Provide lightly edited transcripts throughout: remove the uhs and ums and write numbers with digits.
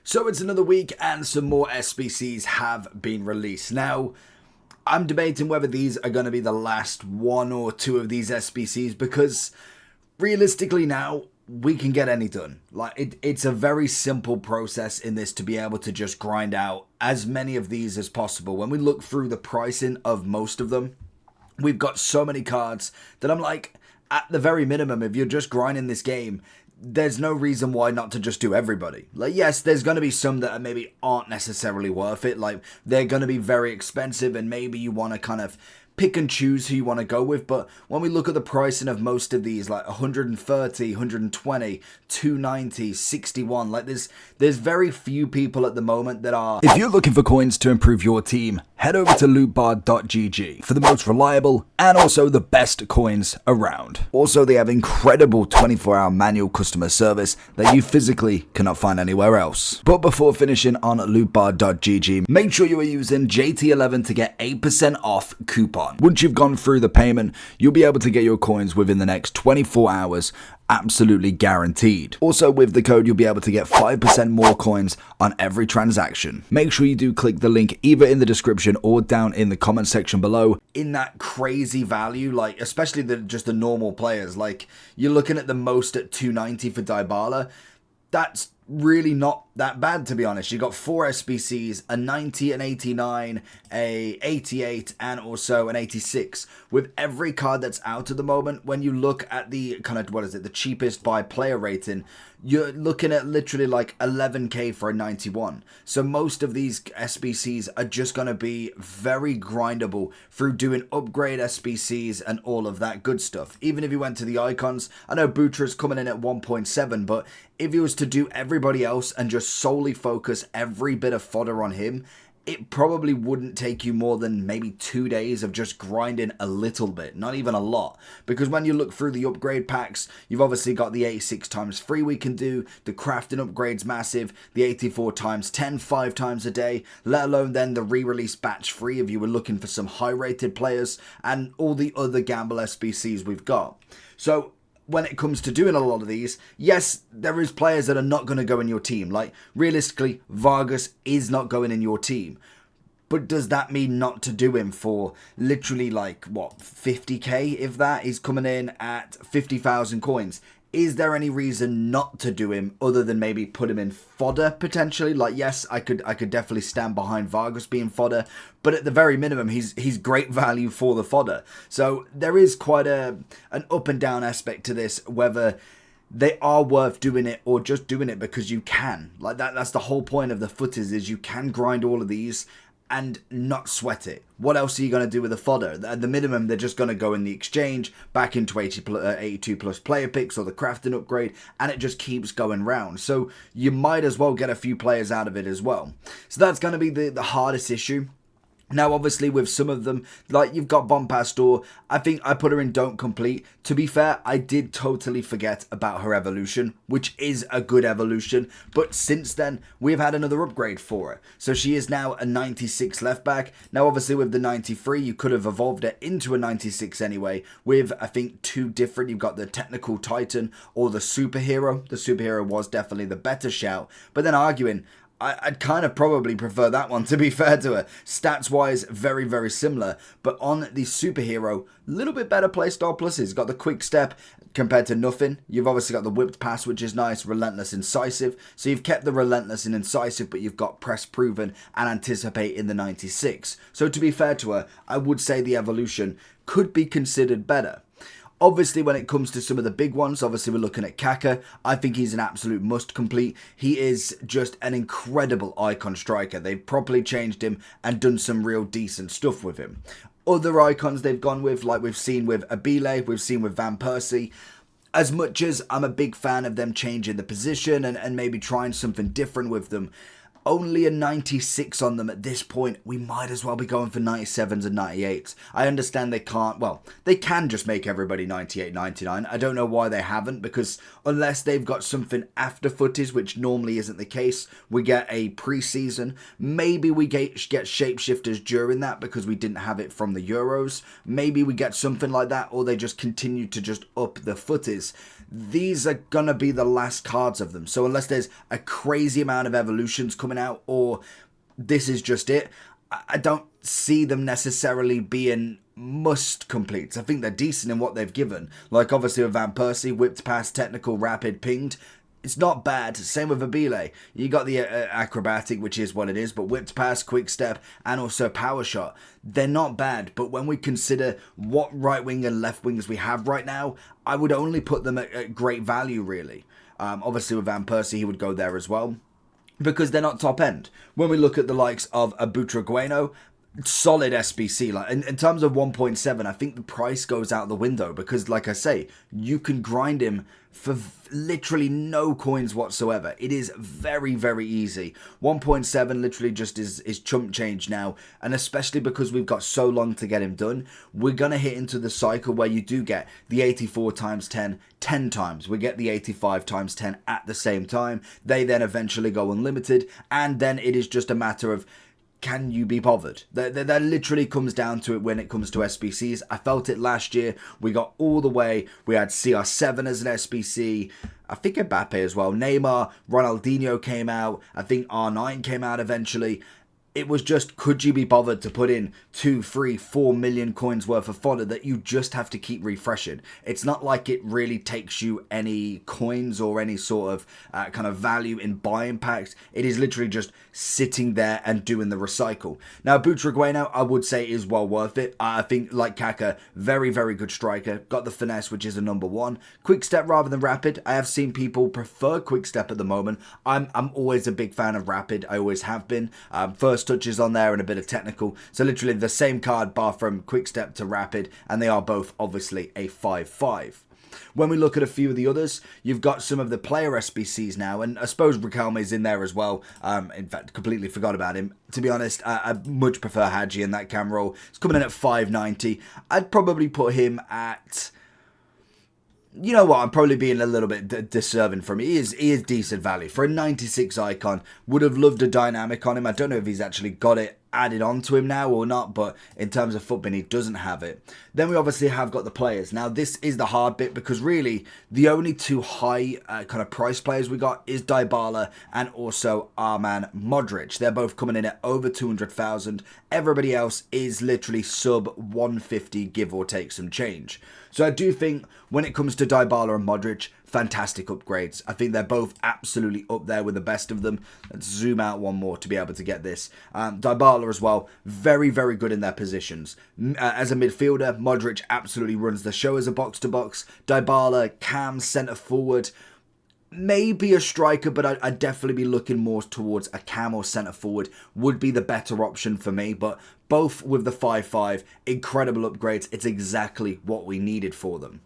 So it's another week and some more SBCs have been released. Now, I'm debating whether these are going to be the last one or two of these SBCs because realistically now, we can get any done. It's a very simple process in this to be able to just grind out as many of these as possible. When we look through the pricing of most of them, we've got so many cards that I'm like, at the very minimum, if you're just grinding this game, there's no reason why not to just do everybody. Yes, there's going to be some that maybe aren't necessarily worth it. They're going to be very expensive and maybe you want to kind of pick and choose who you want to go with. But when we look at the pricing of most of these, 130, 120, 290, 61, there's very few people at the moment that are... If you're looking for coins to improve your team, head over to lootbar.gg for the most reliable and also the best coins around. Also, they have incredible 24-hour manual customer service that you physically cannot find anywhere else. But before finishing on lootbar.gg, make sure you are using JT11 to get 8% off coupon. Once you've gone through the payment, you'll be able to get your coins within the next 24 hours, absolutely guaranteed. Also, with the code, you'll be able to get 5% more coins on every transaction. Make sure you do click the link either in the description or down in the comment section below. In that crazy value, especially just the normal players, you're looking at the most at 290 for Dybala. That's really not that bad, to be honest. You got 4 SBCs, a 90, an 89, a 88, and also an 86. With every card that's out at the moment, when you look at the kind of, the cheapest by player rating, you're looking at literally 11k for a 91. So most of these SBCs are just going to be very grindable through doing upgrade SBCs and all of that good stuff. Even if you went to the icons, I know Butra's coming in at 1.7, but if he was to do everybody else and just solely focus every bit of fodder on him, it probably wouldn't take you more than maybe 2 days of just grinding a little bit, not even a lot. Because when you look through the upgrade packs, you've obviously got the 86 times 3 we can do, the crafting upgrade's massive, the 84 times 10 5 times a day, let alone then the re-release batch 3 if you were looking for some high rated players, and all the other gamble SBCs we've got. So when it comes to doing a lot of these, yes, there is players that are not going to go in your team. Realistically, Vargas is not going in your team. But does that mean not to do him for literally 50k, if that? He's coming in at 50,000 coins. Is there any reason not to do him other than maybe put him in fodder potentially? Yes, I could definitely stand behind Vargas being fodder, but at the very minimum, he's great value for the fodder. So there is quite an up and down aspect to this, whether they are worth doing it or just doing it because you can. That's the whole point of the footers, is you can grind all of these and not sweat it. What else are you going to do with the fodder? At the minimum, they're just going to go in the exchange, back into 82 plus player picks or the crafting upgrade, and it just keeps going round. So you might as well get a few players out of it as well. So that's going to be the hardest issue. Now, obviously, with some of them, you've got Bompastor, I think I put her in don't complete. To be fair, I did totally forget about her evolution, which is a good evolution. But since then, we've had another upgrade for her. So she is now a 96 left back. Now, obviously, with the 93, you could have evolved her into a 96 anyway. With, I think, 2 different. You've got the Technical Titan or the Superhero. The Superhero was definitely the better shout. But then arguing, I'd kind of probably prefer that one, to be fair to her. Stats-wise, very, very similar. But on the Superhero, a little bit better playstyle pluses. Got the quick step compared to nothing. You've obviously got the whipped pass, which is nice. Relentless, incisive. So you've kept the relentless and incisive, but you've got press proven and anticipate in the 96. So to be fair to her, I would say the evolution could be considered better. Obviously, when it comes to some of the big ones, obviously we're looking at Kaka. I think he's an absolute must complete. He is just an incredible icon striker. They've properly changed him and done some real decent stuff with him. Other icons they've gone with, like we've seen with Abile, we've seen with Van Persie. As much as I'm a big fan of them changing the position and maybe trying something different with them, only a 96 on them at this point. We might as well be going for 97s and 98s. I understand they can't, well, they can just make everybody 98, 99. I don't know why they haven't, because unless they've got something after footies, which normally isn't the case, we get a pre-season. Maybe we get shapeshifters during that because we didn't have it from the Euros. Maybe we get something like that, or they just continue to just up the footies. These are gonna be the last cards of them. So unless there's a crazy amount of evolutions coming out, or this is just it, I don't see them necessarily being must completes. I think they're decent in what they've given. Like obviously with Van Persie, whipped pass, technical, rapid, pinged. It's not bad. Same with Abile. You got the acrobatic, which is what it is, but whipped pass, quick step, and also power shot. They're not bad, but when we consider what right wing and left wings we have right now, I would only put them at great value, really. Obviously with Van Persie, he would go there as well, because they're not top end. When we look at the likes of a Butragueño, solid SBC. Like in terms of 1.7, I think the price goes out the window, because like I say, you can grind him for literally no coins whatsoever. It is very, very easy. 1.7 literally just is chump change now, and especially because we've got so long to get him done, we're gonna hit into the cycle where you do get the 84 times 10 10 times. We get the 85 times 10 at the same time. They then eventually go unlimited, and then it is just a matter of, can you be bothered? That literally comes down to it when it comes to SBCs. I felt it last year. We got all the way. We had CR7 as an SBC. I think Mbappe as well. Neymar, Ronaldinho came out. I think R9 came out eventually. It was just, could you be bothered to put in 2, 3, 4 million coins worth of fodder that you just have to keep refreshing? It's not like it really takes you any coins or any sort of kind of value in buying packs. It is literally just sitting there and doing the recycle. Now, Butragueño, I would say, is well worth it. I think, like Kaka, very, very good striker. Got the finesse, which is a number 1. Quick step rather than rapid. I have seen people prefer quick step at the moment. I'm always a big fan of rapid. I always have been. First touches on there and a bit of technical. So literally the same card, bar from quick step to rapid, and they are both obviously a 5/5. When we look at a few of the others, you've got some of the player SBCs now, and I suppose Riquelme is in there as well. In fact, completely forgot about him. To be honest, I much prefer Hadji in that cam role. It's coming in at 590. I'd probably put him at... You know what, I'm probably being a little bit deserving from him. He is decent value. For a 96 icon, would have loved a dynamic on him. I don't know if he's actually got it added onto him now or not, but in terms of footbin, he doesn't have it. Then we obviously have got the players. Now, this is the hard bit, because really, the only two high kind of price players we got is Dybala and also our man Modric. They're both coming in at over 200,000. Everybody else is literally sub 150, give or take some change. So I do think when it comes to Dybala and Modric, fantastic upgrades. I think they're both absolutely up there with the best of them. Let's zoom out one more to be able to get this. Dybala as well, very, very good in their positions. As a midfielder, Modric absolutely runs the show as a box-to-box. Dybala, cam, centre forward. Maybe a striker, but I'd definitely be looking more towards a cam or centre forward would be the better option for me. But both with the 5/5, incredible upgrades. It's exactly what we needed for them.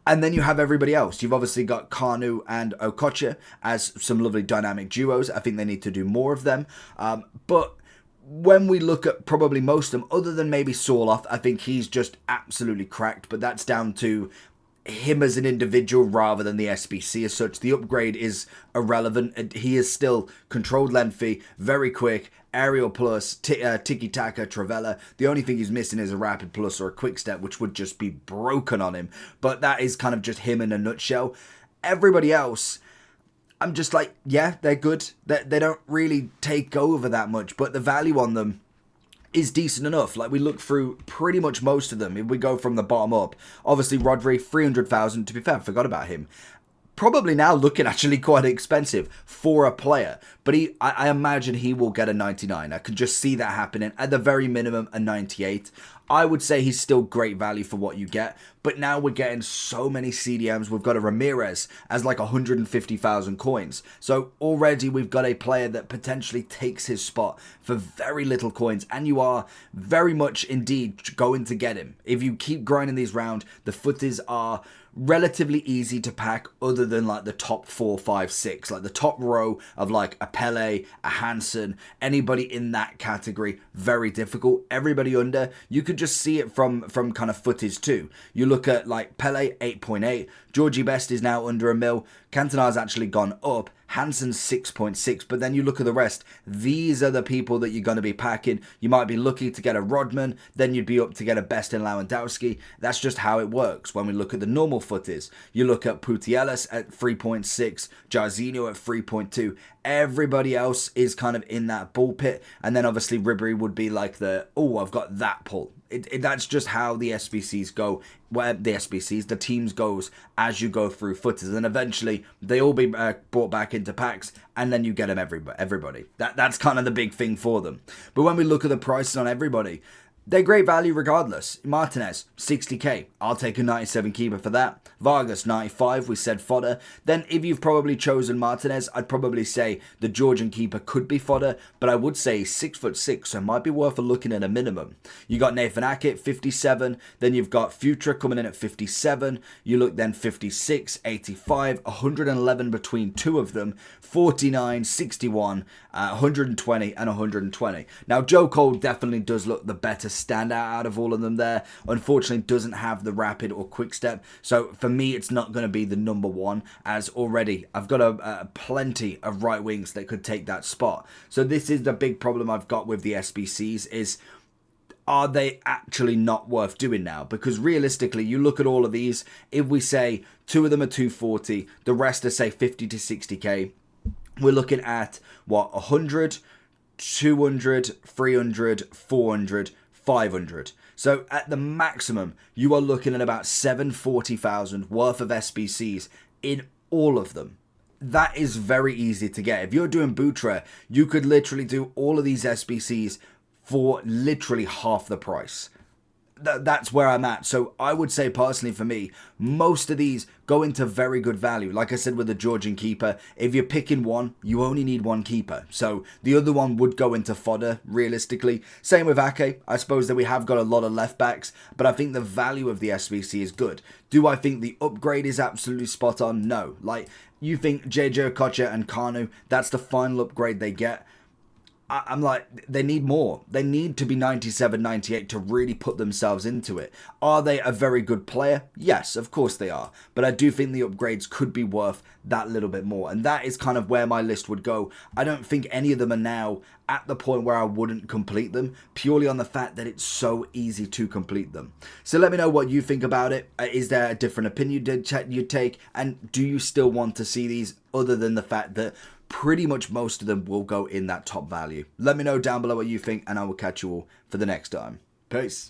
And then you have everybody else. You've obviously got Kanu and Okocha as some lovely dynamic duos. I think they need to do more of them. But when we look at probably most of them, other than maybe Sorloth, I think he's just absolutely cracked. But that's down to him as an individual rather than the SBC as such. The upgrade is irrelevant. He is still controlled lengthy, very quick, aerial plus, tiki-taka, Travella. The only thing he's missing is a rapid plus or a quick step, which would just be broken on him. But that is kind of just him in a nutshell. Everybody else, I'm just like, yeah, they're good. They don't really take over that much, but the value on them is decent enough. Like, we look through pretty much most of them. If we go from the bottom up, obviously Rodri, 300,000. To be fair, I forgot about him. Probably now looking actually quite expensive for a player, but I imagine he will get a 99. I could just see that happening. At the very minimum, a 98. I would say he's still great value for what you get, But now we're getting so many CDMs. We've got a Ramirez as like 150,000 coins. So already we've got a player that potentially takes his spot for very little coins. And you are very much indeed going to get him. If you keep grinding these round, the footies are relatively easy to pack other than like the top 4, 5, 6. Like the top row of like a Pele, a Hansen, anybody in that category, very difficult. Everybody under, you could just see it from kind of footies too. You look at like Pele, 8.8. Georgie Best is now under a mil. Cantona's actually gone up. Hansen's 6.6, but then you look at the rest. These are the people that you're going to be packing. You might be lucky to get a Rodman, then you'd be up to get a Best in Lewandowski. That's just how it works when we look at the normal footies. You look at Putielis at 3.6, Jarzinho at 3.2. Everybody else is kind of in that bull pit, and then obviously Ribery would be like the, oh, I've got that pull. That's just how the SBCs go, where the SBCs, the teams goes as you go through footers, and eventually they all be brought back into packs, and then you get them everybody. That's kind of the big thing for them. But when we look at the prices on everybody, they're great value regardless. Martinez, 60k. I'll take a 97 keeper for that. Vargas, 95. We said fodder. Then if you've probably chosen Martinez, I'd probably say the Georgian keeper could be fodder, but I would say 6'6", so it might be worth a looking at a minimum. You got Nathan Ackett, 57. Then you've got Futra coming in at 57. You look then 56, 85, 111 between two of them, 49, 61, 120 and 120. Now Joe Cole definitely does look the better standout out of all of them there. Unfortunately doesn't have the rapid or quick step, so for me it's not going to be the number one, as already I've got a plenty of right wings that could take that spot. So this is the big problem I've got with the SBCs is, are they actually not worth doing now? Because realistically, you look at all of these, if we say two of them are 240, the rest are say 50 to 60k, we're looking at what, 100, 200, 300, 400, 500. So at the maximum, you are looking at about 740,000 worth of SBCs in all of them. That is very easy to get. If you're doing Butra, you could literally do all of these SBCs for literally half the price. That's where I'm at. So I would say personally for me, most of these go into very good value. Like I said with the Georgian keeper, if you're picking one, you only need one keeper. So the other one would go into fodder realistically. Same with Ake. I suppose that we have got a lot of left backs, but I think the value of the SBC is good. Do I think the upgrade is absolutely spot on? No. Like you think JJ Okocha and Kanu, that's the final upgrade they get. I'm like, they need more. They need to be 97, 98 to really put themselves into it. Are they a very good player? Yes, of course they are. But I do think the upgrades could be worth that little bit more. And that is kind of where my list would go. I don't think any of them are now at the point where I wouldn't complete them, purely on the fact that it's so easy to complete them. So let me know what you think about it. Is there a different opinion you'd take? And do you still want to see these, other than the fact that pretty much most of them will go in that top value? Let me know down below what you think, and I will catch you all for the next time. Peace.